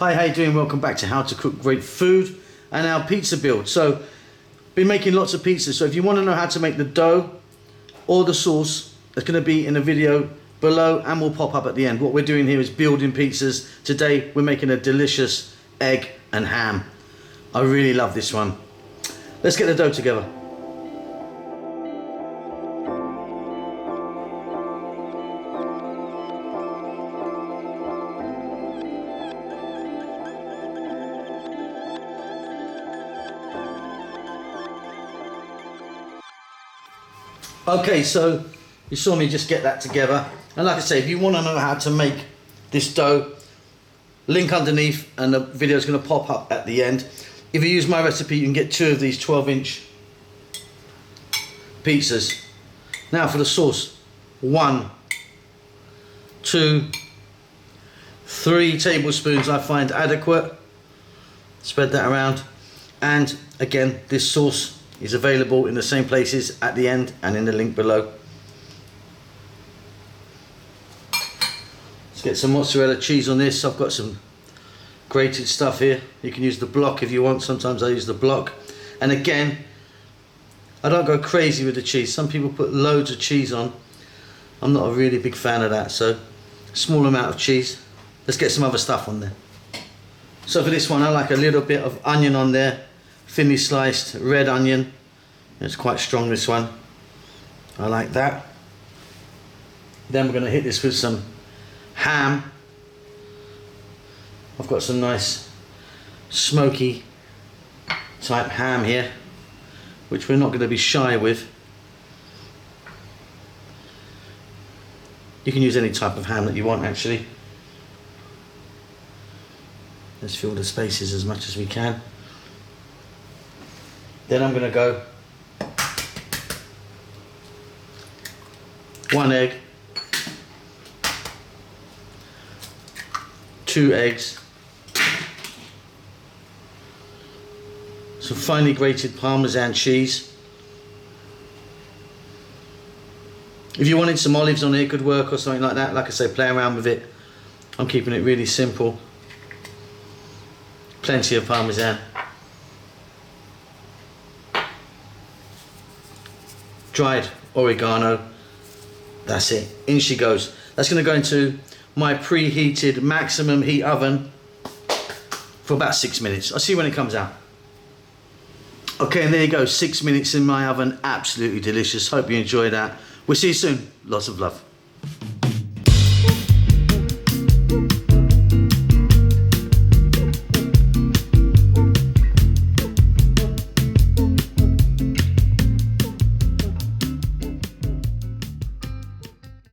Hi, how you doing? Welcome back to How to Cook Great Food and our pizza build. So, been making lots of pizzas. So if you want to know how to make the dough or the sauce, it's going to be in a video below and will pop up at the end. What we're doing here is building pizzas. Today we're making a delicious egg and ham. I really love this one. Let's get the dough together. Okay, so you saw me just get that together, and like I say, if you want to know how to make this dough, link underneath and the video is going to pop up at the end. If you use my recipe, you can get 2 of these 12-inch pizzas. Now for the sauce, 1, 2, 3 tablespoons I find adequate. Spread that around, and again, this sauce is available in the same places at the end and in the link below. Let's get some mozzarella cheese on this. I've got some grated stuff here. You can use the block if you want. Sometimes I use the block. And again, I don't go crazy with the cheese. Some people put loads of cheese on. I'm not a really big fan of that, so small amount of cheese. Let's get some other stuff on there. So for this one, I like a little bit of onion on there. Thinly sliced red onion. It's quite strong, this one. I like that. Then we're going to hit this with some ham. I've got some nice smoky type ham here, which we're not going to be shy with. You can use any type of ham that you want, actually. Let's fill the spaces as much as we can. Then I'm going to go 1 egg, 2 eggs, some finely grated Parmesan cheese. If you wanted some olives on it, it could work, or something like that. Like I say, play around with it. I'm keeping it really simple. Plenty of Parmesan. Dried oregano. That's it. In she goes. That's going to go into my preheated maximum heat oven for about 6 minutes. I'll see when it comes out. Okay, and there you go. 6 minutes in my oven. Absolutely delicious. Hope you enjoyed that. We'll see you soon. Lots of love.